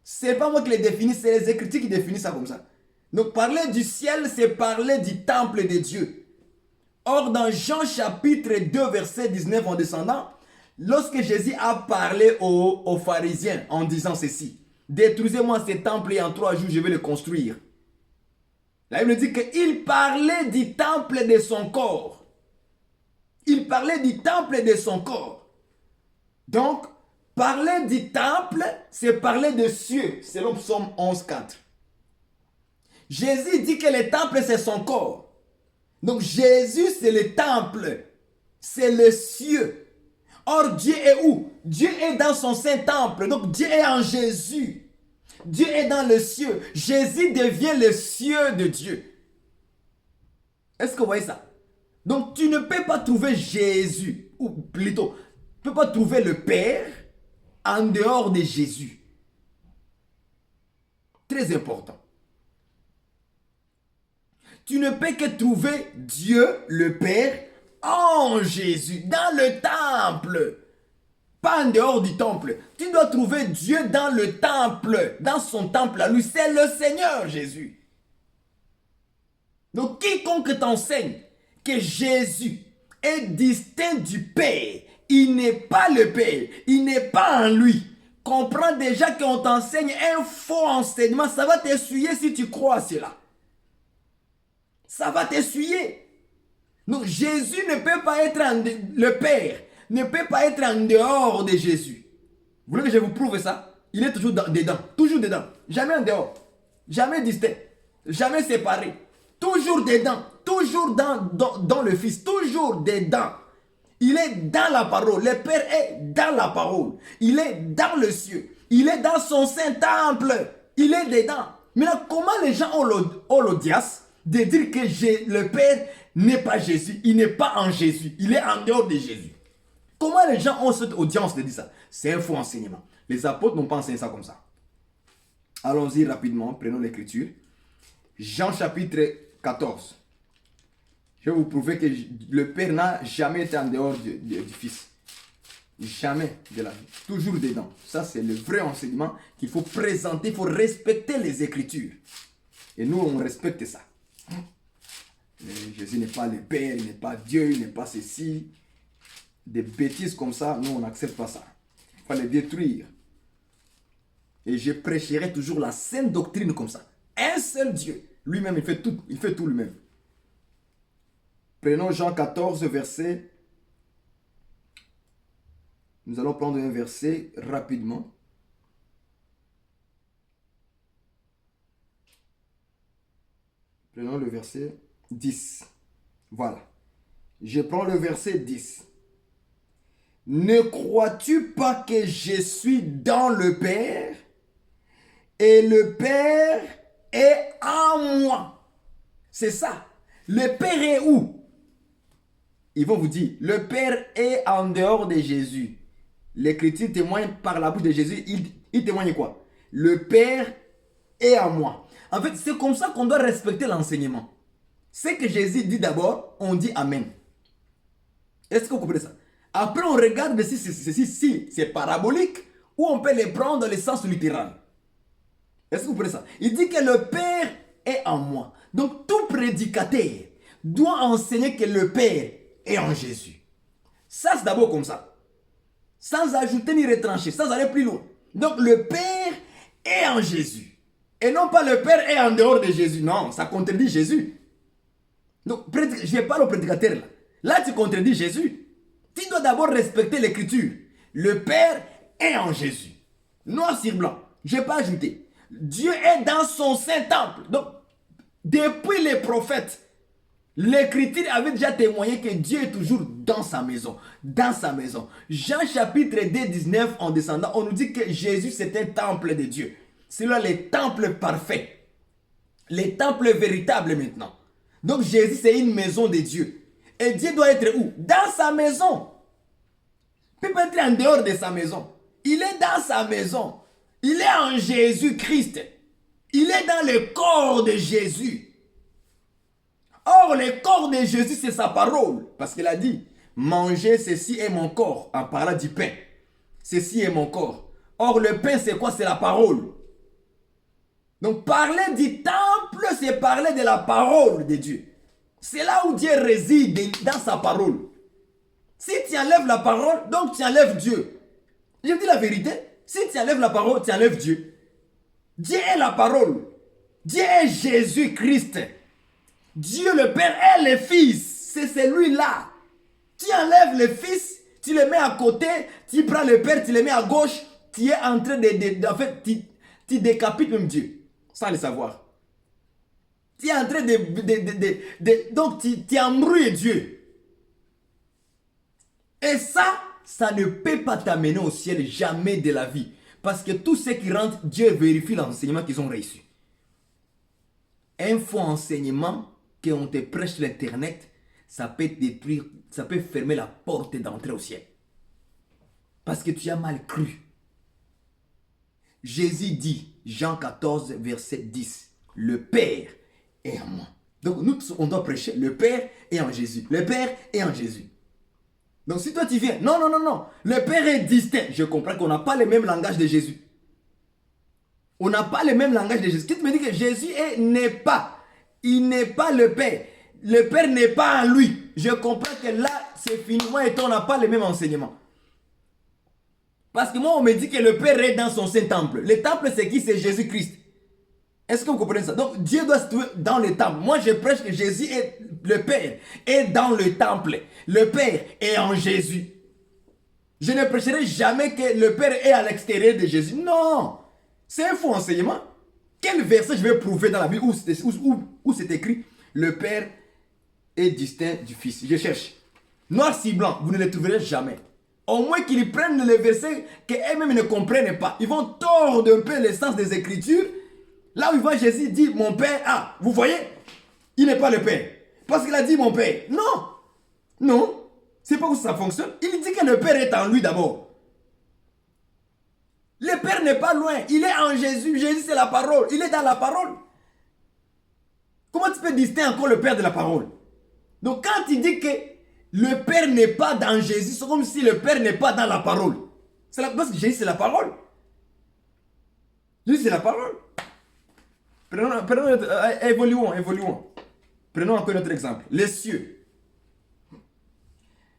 C'est pas moi qui les définis, c'est les Écritures qui définissent ça comme ça. Donc, parler du ciel, c'est parler du temple de Dieu. Or, dans Jean chapitre 2, verset 19, en descendant, lorsque Jésus a parlé aux pharisiens en disant ceci, détruisez-moi ce temple et en 3 jours je vais le construire. La Bible dit qu'il parlait du temple de son corps. Il parlait du temple de son corps. Donc, parler du temple, c'est parler de cieux, selon Psaume 11, 4. Jésus dit que le temple, c'est son corps. Donc, Jésus, c'est le temple. C'est le cieux. Or, Dieu est où? Dieu est dans son saint temple. Donc, Dieu est en Jésus. Dieu est dans le cieux. Jésus devient le cieux de Dieu. Est-ce que vous voyez ça? Donc, tu ne peux pas trouver Jésus, ou plutôt, tu ne peux pas trouver le Père en dehors de Jésus. Très important. Tu ne peux que trouver Dieu, le Père, en Jésus, dans le temple. Pas en dehors du temple. Tu dois trouver Dieu dans le temple, dans son temple à lui. C'est le Seigneur Jésus. Donc quiconque t'enseigne que Jésus est distinct du Père, il n'est pas le Père, il n'est pas en lui. Comprends déjà qu'on t'enseigne un faux enseignement, ça va t'essuyer si tu crois à cela. Ça va t'essuyer. Donc Jésus ne peut pas être le Père ne peut pas être en dehors de Jésus. Vous voulez que je vous prouve ça? Il est toujours dedans, toujours dedans, jamais en dehors, jamais distinct, jamais séparé, toujours dedans, toujours dans le Fils, toujours dedans. Il est dans la parole, le Père est dans la parole, il est dans le cieux, il est dans son saint temple, il est dedans. Maintenant, comment les gens ont l'audace de dire que le Père n'est pas Jésus, il n'est pas en Jésus, il est en dehors de Jésus? Comment les gens ont cette audience de dire ça? C'est un faux enseignement. Les apôtres n'ont pas enseigné ça comme ça. Allons-y rapidement, prenons l'écriture. Jean chapitre 14. Je vais vous prouver que le Père n'a jamais été en dehors du Fils. Jamais de la vie. Toujours dedans. Ça, c'est le vrai enseignement qu'il faut présenter. Il faut respecter les Écritures. Et nous, on respecte ça. Jésus n'est pas le Père, il n'est pas Dieu, il n'est pas ceci. Des bêtises comme ça, nous, on n'accepte pas ça. Il faut les détruire. Et je prêcherai toujours la sainte doctrine comme ça. Un seul Dieu. Lui-même, il fait tout lui-même. Prenons Jean 14, verset. Nous allons prendre un verset rapidement. Prenons le verset 10. Voilà. Je prends le verset 10. Ne crois-tu pas que je suis dans le Père et le Père est en moi? C'est ça. Le Père est où? Ils vont vous dire, le Père est en dehors de Jésus. L'Écriture témoigne par la bouche de Jésus. Il témoigne quoi? Le Père est en moi. En fait, c'est comme ça qu'on doit respecter l'enseignement. Ce que Jésus dit d'abord, on dit Amen. Est-ce que vous comprenez ça? Après, on regarde si c'est parabolique ou on peut les prendre dans le sens littéral. Est-ce que vous comprenez ça? Il dit que le Père est en moi. Donc, tout prédicateur doit enseigner que le Père est en Jésus. Ça, c'est d'abord comme ça. Sans ajouter ni retrancher, sans aller plus loin. Donc, le Père est en Jésus. Et non pas le Père est en dehors de Jésus. Non, ça contredit Jésus. Donc, je parle au prédicateur là. Là, tu contredis Jésus. Tu dois d'abord respecter l'Écriture. Le Père est en Jésus. Noir sur blanc. Je n'ai pas ajouté. Dieu est dans son saint temple. Donc, depuis les prophètes, l'Écriture avait déjà témoigné que Dieu est toujours dans sa maison. Dans sa maison. Jean chapitre 2, 19, en descendant, on nous dit que Jésus c'est un temple de Dieu. C'est là les temples parfaits. Les temples véritables maintenant. Donc Jésus c'est une maison de Dieu. Et Dieu doit être où? Dans sa maison. Il peut pas être en dehors de sa maison. Il est dans sa maison. Il est en Jésus-Christ. Il est dans le corps de Jésus. Or, le corps de Jésus, c'est sa parole. Parce qu'il a dit, mangez, ceci est mon corps. En parlant du pain. Ceci est mon corps. Or, le pain, c'est quoi? C'est la parole. Donc, parler du temple, c'est parler de la parole de Dieu. C'est là où Dieu réside, dans sa parole. Si tu enlèves la parole, donc tu enlèves Dieu. Je dis la vérité. Si tu enlèves la parole, tu enlèves Dieu. Dieu est la parole. Dieu est Jésus-Christ. Dieu le Père est le Fils. C'est celui-là. Tu enlèves le Fils, tu le mets à côté, tu prends le Père, tu le mets à gauche, tu es en train en fait, tu décapites même Dieu, sans le savoir. Tu es en train donc tu embrouilles Dieu. Et ça ne peut pas t'amener au ciel jamais de la vie. Parce que tous ceux qui rentrent, Dieu vérifie l'enseignement qu'ils ont reçu. Un faux enseignement qu'on te prêche sur l'internet, ça peut détruire, ça peut fermer la porte d'entrée au ciel. Parce que tu as mal cru. Jésus dit, Jean 14, verset 10, le Père est en moi. Donc nous, on doit prêcher, le Père est en Jésus. Le Père est en Jésus. Donc si toi tu viens, non, le Père est distinct. Je comprends qu'on n'a pas le même langage de Jésus. On n'a pas le même langage de Jésus. Tu me dis que Jésus n'est pas. Il n'est pas le Père. Le Père n'est pas en lui. Je comprends que là, c'est fini. Moi et toi, on n'a pas le même enseignement. Parce que moi, on me dit que le Père est dans son saint temple. Le temple, c'est qui? C'est Jésus-Christ. Est-ce que vous comprenez ça? Donc, Dieu doit se trouver dans le temple. Moi, je prêche que Jésus est le Père, est dans le temple. Le Père est en Jésus. Je ne prêcherai jamais que le Père est à l'extérieur de Jésus. Non! C'est un faux enseignement. Quel verset je vais prouver dans la Bible où c'est écrit le Père est distinct du Fils? Je cherche. Noir si blanc, vous ne le trouverez jamais. Au moins qu'ils prennent les versets qu'eux-mêmes ne comprennent pas. Ils vont tordre un peu le sens des Écritures. Là où il voit Jésus dit mon Père, ah, vous voyez, il n'est pas le Père. Parce qu'il a dit mon Père. Non, non, c'est pas où ça fonctionne. Il dit que le Père est en lui d'abord. Le Père n'est pas loin, il est en Jésus. Jésus c'est la parole, il est dans la parole. Comment tu peux distinguer encore le Père de la parole? Donc quand il dit que le Père n'est pas dans Jésus, c'est comme si le Père n'est pas dans la parole. Parce que Jésus c'est la parole. Jésus c'est la parole. Évoluons. Prenons encore notre exemple. Les cieux.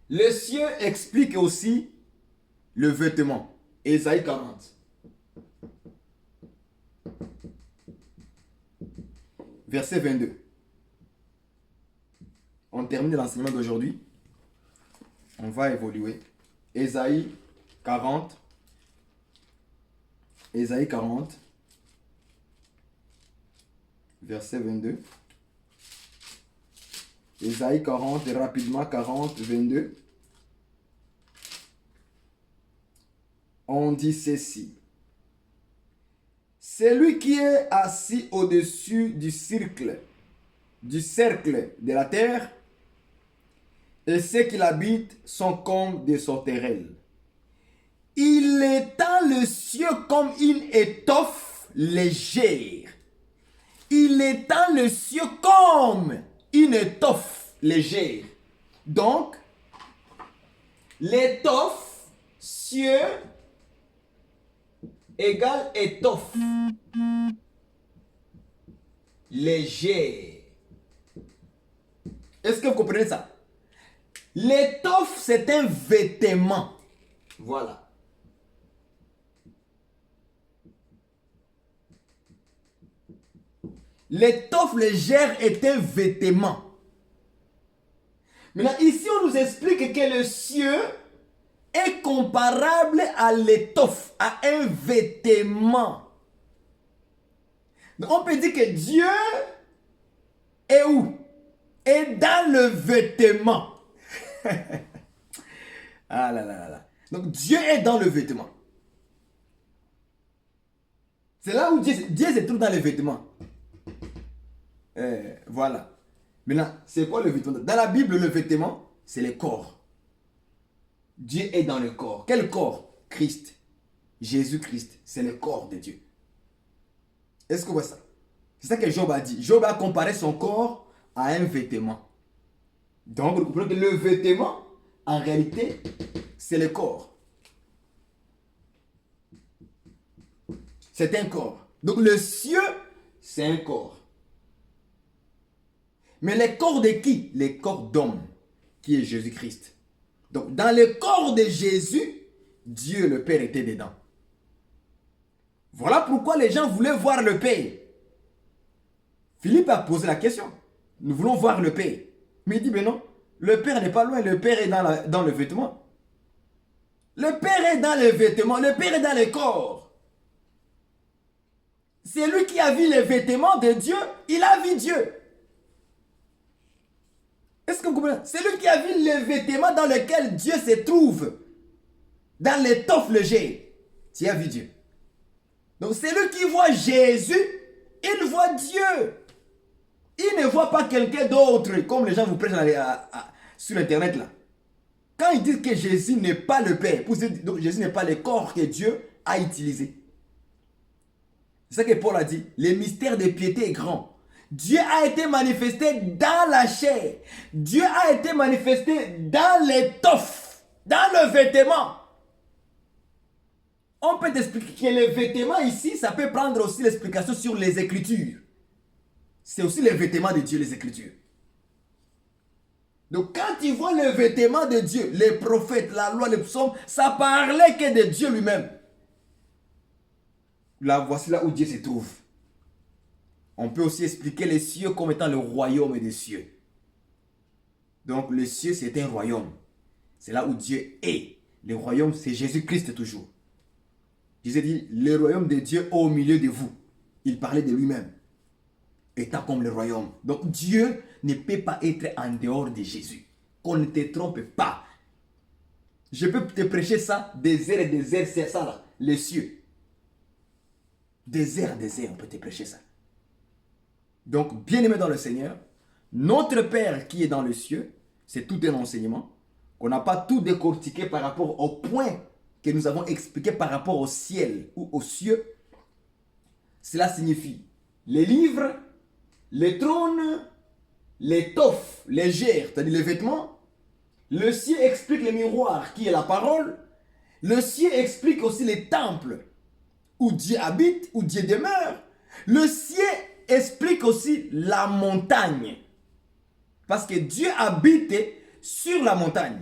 Les cieux expliquent aussi le vêtement. Ésaïe 40. Verset 22. On termine l'enseignement d'aujourd'hui. On va évoluer. Ésaïe 40. Ésaïe 40. Verset 22. Ésaïe 40, rapidement, 40, 22. On dit ceci. Celui qui est assis au-dessus du cercle de la terre, et ceux qui l'habitent sont comme des sauterelles. Il étend le ciel comme une étoffe légère. Il étend le ciel comme une étoffe légère. Donc, l'étoffe, cieux, égale étoffe légère. Est-ce que vous comprenez ça? L'étoffe, c'est un vêtement. Voilà. L'étoffe légère est un vêtement. Maintenant, ici, on nous explique que le cieux est comparable à l'étoffe, à un vêtement. Donc, on peut dire que Dieu est où? Est dans le vêtement. Ah là là là là. Donc, Dieu est dans le vêtement. C'est là où Dieu se trouve dans le vêtement. Voilà. Maintenant, c'est quoi le vêtement? Dans la Bible, le vêtement, c'est le corps. Dieu est dans le corps. Quel corps? Christ. Jésus-Christ, c'est le corps de Dieu. Est-ce que vous voyez ça? C'est ça que Job a dit. Job a comparé son corps à un vêtement. Donc, vous comprenez que le vêtement, en réalité, c'est le corps. C'est un corps. Donc, le cieux, c'est un corps. Mais les corps de qui? Les corps d'homme, qui est Jésus-Christ. Donc, dans le corps de Jésus, Dieu le Père était dedans. Voilà pourquoi les gens voulaient voir le Père. Philippe a posé la question. Nous voulons voir le Père. Mais il dit, mais non, le Père n'est pas loin, le Père est dans le vêtement. Le Père est dans le vêtement, le Père est dans le corps. C'est lui qui a vu les vêtements de Dieu, il a vu Dieu. Est-ce que vous comprenez? C'est lui qui a vu les vêtements dans lesquels Dieu se trouve. Dans l'étoffe légère. Tu as vu Dieu. Donc c'est lui qui voit Jésus, il voit Dieu. Il ne voit pas quelqu'un d'autre, comme les gens vous prêchent sur Internet là. Quand ils disent que Jésus n'est pas le Père, donc Jésus n'est pas le corps que Dieu a utilisé. C'est ce que Paul a dit. Le mystère de piété est grand. Dieu a été manifesté dans la chair. Dieu a été manifesté dans l'étoffe, dans le vêtement. On peut expliquer que les vêtements ici, ça peut prendre aussi l'explication sur les Écritures. C'est aussi les vêtements de Dieu, les Écritures. Donc quand tu vois le vêtement de Dieu, les prophètes, la loi, les psaumes, ça parlait que de Dieu lui-même. Là, voici là où Dieu se trouve. On peut aussi expliquer les cieux comme étant le royaume des cieux. Donc le cieux, c'est un royaume. C'est là où Dieu est. Le royaume, c'est Jésus-Christ toujours. Jésus dit, le royaume de Dieu est au milieu de vous. Il parlait de lui-même. Étant comme le royaume. Donc Dieu ne peut pas être en dehors de Jésus. Qu'on ne te trompe pas. Je peux te prêcher ça, des airs et des airs, c'est ça là, les cieux. Des airs, on peut te prêcher ça. Donc, bien-aimé dans le Seigneur, notre Père qui est dans le cieux, c'est tout un enseignement, qu'on n'a pas tout décortiqué par rapport au point que nous avons expliqué par rapport au ciel ou aux cieux. Cela signifie les livres, les trônes, l'étoffe légère, c'est-à-dire les vêtements. Le ciel explique le miroir qui est la parole. Le ciel explique aussi les temples où Dieu habite, où Dieu demeure. Le ciel explique aussi la montagne. Parce que Dieu habite sur la montagne.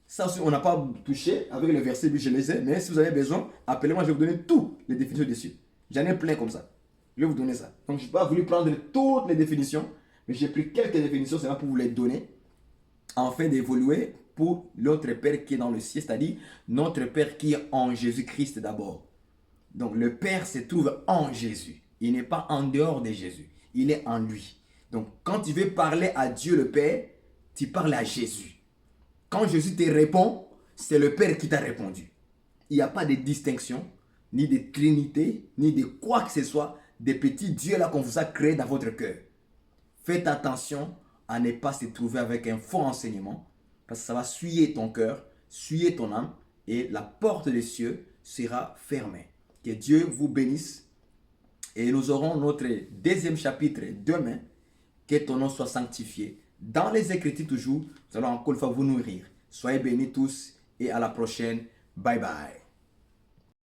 Ça aussi, on n'a pas touché avec le verset, je les ai. Mais si vous avez besoin, appelez-moi, je vais vous donner toutes les définitions dessus. J'en ai plein comme ça. Je vais vous donner ça. Donc, je n'ai pas voulu prendre toutes les définitions, mais j'ai pris quelques définitions seulement pour vous les donner, afin d'évoluer pour notre Père qui est dans le ciel, c'est-à-dire notre Père qui est en Jésus-Christ d'abord. Donc, le Père se trouve en Jésus. Il n'est pas en dehors de Jésus. Il est en lui. Donc, quand tu veux parler à Dieu le Père, tu parles à Jésus. Quand Jésus te répond, c'est le Père qui t'a répondu. Il n'y a pas de distinction, ni de trinité, ni de quoi que ce soit, des petits dieux là qu'on vous a créés dans votre cœur. Faites attention à ne pas se trouver avec un faux enseignement, parce que ça va souiller ton cœur, souiller ton âme, et la porte des cieux sera fermée. Que Dieu vous bénisse, et nous aurons notre deuxième chapitre demain. Que ton nom soit sanctifié. Dans les Écritures toujours, nous allons encore une fois vous nourrir. Soyez bénis tous et à la prochaine. Bye bye.